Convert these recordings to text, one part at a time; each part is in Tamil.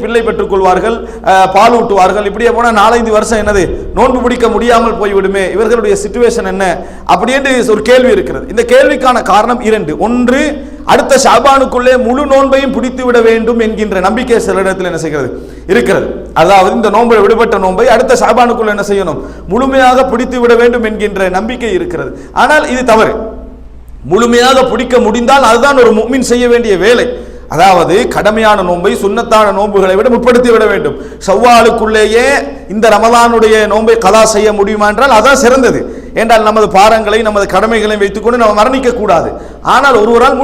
பிள்ளை பெற்றுக் கொள்வார்கள், பால் ஊட்டுவார்கள். இப்படியே போனா 4-5 வருஷம் என்னது நோன்பு பிடிக்க முடியாமல் போய்விடுமே, இவர்களுடைய சிச்சுவேஷன் என்ன அப்படி என்று ஒரு கேள்வி இருக்கிறது. இந்த கேள்விக்கான காரணம் 2. ஒன்று, அடுத்த ஷாபானுக்குள்ளே முழு நோன்பையும் பிடித்து விட வேண்டும் என்கின்ற நம்பிக்கை சில இடத்தில் என்ன செய்கிறது இருக்கிறது. அதாவது இந்த நோன்பை விடுபட்ட நோன்பை அடுத்த ஷாபானுக்குள்ள என்ன செய்யணும், முழுமையாக பிடித்து விட வேண்டும் என்கின்ற நம்பிக்கை இருக்கிறது. ஆனால் இது தவறு. முழுமையாக பிடிக்க முடிந்தால் அதுதான் ஒரு முஃமின் செய்ய வேண்டிய வேலை. அதாவது கடமையான நோன்பை சுன்னத்தான நோன்புகளை விட முற்படுத்தி விட வேண்டும். ஷவ்வாலுக்குள்ளேயே இந்த ரமலானுடைய நோன்பை கலா செய்ய முடியுமா என்றால் அதான் சிறந்தது. என்றால் நமது பாரங்களை நமது கடமைகளை வைத்துக்கொண்டு நம்ம மரணிக்க கூடாது. ஆனால் ஒருவரால்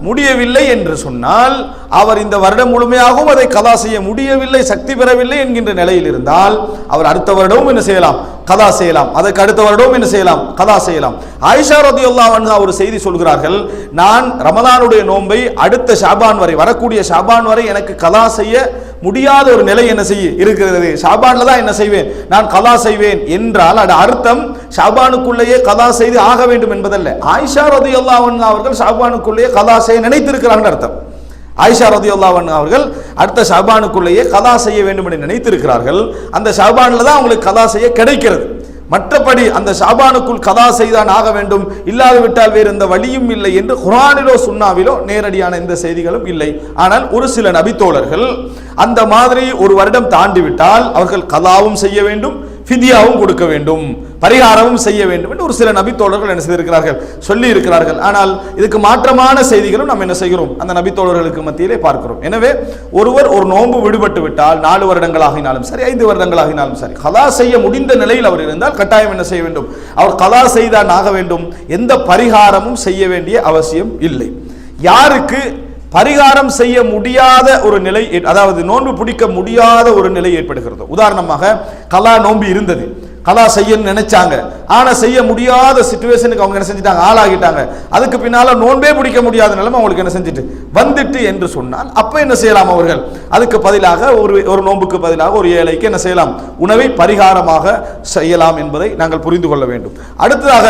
முடியவில்லை என்று சொன்னால் அவர் இந்த வருடம் முழுமையாகவும் அதை கலா செய்ய முடியவில்லை, சக்தி பெறவில்லை என்கின்ற நிலையில் இருந்தால் அவர் அடுத்த வருடமும் என்ன செய்யலாம், கலா செய்யலாம். அதற்கு அடுத்த வருடமும் என்ன செய்யலாம், கலா செய்யலாம். ஆயிஷா ரலியல்லாஹு அன்ஹா ஒரு செய்தி சொல்கிறார்கள், நான் ரமலானுடைய நோன்பை அடுத்த ஷாபான் வரை, வரக்கூடிய ஷாபான் வரை எனக்கு கலா செய்ய முடியாத ஒரு நிலை என்ன செய்ய இருக்கிறது, ஷாபான்ல தான் என்ன செய்வேன், நான் கலா செய்வேன் என்றால் அது அர்த்தம் ஷாபானுக்குள்ளேயே கலா செய்து ஆக வேண்டும் என்பதல்ல. ஆயிஷா ரலியல்லாஹு அன்ஹா அவர்கள் ஷாபானுக்குள்ளேயே கலா செய்ய நினைத்திருக்கிறார்கள் அர்த்தம். ஆயிஷா ரலியல்லாஹு அன்ஹா அவர்கள் அடுத்த ஷாபானுக்குள்ளேயே கலா செய்ய வேண்டும் என்று நினைத்திருக்கிறார்கள். அந்த ஷாபான்ல தான் அவங்களுக்கு கலா செய்ய கிடைக்கிறது. மற்றபடி அந்த ஷாபானுக்குள் கதா செய்தான் ஆக வேண்டும், இல்லாது விட்டால் வேறு எந்த வழியும் இல்லை என்று குர்ஆனிலோ சுன்னாவிலோ நேரடியான எந்த செய்திகளும் இல்லை. ஆனால் ஒரு சில நபித்தோழர்கள் அந்த மாதிரி ஒரு வருடம் தாண்டி விட்டால் அவர்கள் கதாவும் செய்ய வேண்டும், ஃபிதியாவும் கொடுக்க வேண்டும், பரிகாரமும் செய்ய வேண்டும் என்று ஒரு சில நபித்தோழர்கள் என்ன செய்திருக்கிறார்கள், சொல்லி இருக்கிறார்கள். ஆனால் இதுக்கு மாற்றமான செய்திகளும் நாம் என்ன செய்கிறோம், அந்த நபித்தோழர்களுக்கு மத்தியிலே பார்க்கிறோம். எனவே ஒருவர் ஒரு நோன்பு விடுபட்டு விட்டால் 4 வருடங்களாகினாலும் சரி, 5 வருடங்களாகினாலும் சரி, கலா செய்ய முடிந்த நிலையில் அவர் இருந்தால் கட்டாயம் என்ன செய்ய வேண்டும், அவர் கலா செய்தான் ஆக வேண்டும். எந்த பரிகாரமும் செய்ய வேண்டிய அவசியம் இல்லை. யாருக்கு பரிகாரம் செய்ய முடியாத ஒரு நிலை, அதாவது நோன்பு பிடிக்க முடியாத ஒரு நிலை ஏற்படுகிறது, உதாரணமாக கலா நோன்பு இருந்தது, கலா செய்ய நினைச்சாங்க, ஆனா செய்ய முடியாத சிச்சுவேஷனுக்கு அவங்க என்ன செஞ்சிட்டாங்க, ஆளாகிட்டாங்க, அதுக்கு பின்னால நோன்பே பிடிக்க முடியாத நிலைமை அவங்களுக்கு என்ன செஞ்சுட்டு வந்துட்டு என்று சொன்னால் அப்ப என்ன செய்யலாம், அவர்கள் அதுக்கு பதிலாக ஒரு நோன்புக்கு பதிலாக ஒரு ஏழைக்கு என்ன செய்யலாம், உணவை பரிகாரமாக செய்யலாம் என்பதை நாங்கள் புரிந்து கொள்ள வேண்டும். அடுத்ததாக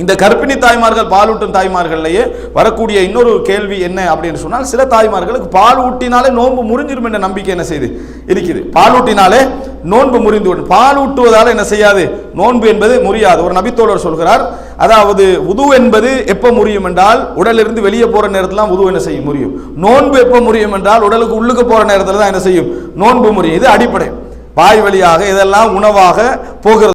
இந்த கர்ப்பிணி தாய்மார்கள், பாலூட்டும் தாய்மார்கள்லேயே வரக்கூடிய இன்னொரு கேள்வி என்ன அப்படின்னு சொன்னால், சில தாய்மார்களுக்கு பால் ஊட்டினாலே நோன்பு முறிஞ்சிடும் என்ற நம்பிக்கை என்ன செய்து இருக்குது. பாலூட்டினாலே நோன்பு முறிந்துவிடும், பால் ஊட்டுவதால் என்ன செய்யாது, நோன்பு என்பது முறியாது. ஒரு நபித்தோழர் சொல்கிறார், அதாவது உது என்பது எப்போ முறியும் என்றால் உடலிருந்து வெளியே போற நேரத்தில் உது என்ன செய்யும், முறியும். நோன்பு எப்போ முறியும் என்றால் உடலுக்கு உள்ளுக்கு போற நேரத்தில் தான் என்ன செய்யும், நோன்பு முறியும். இது அடிப்படை. வாய் வழியாக இதெல்லாம் உணவாக போகிறது.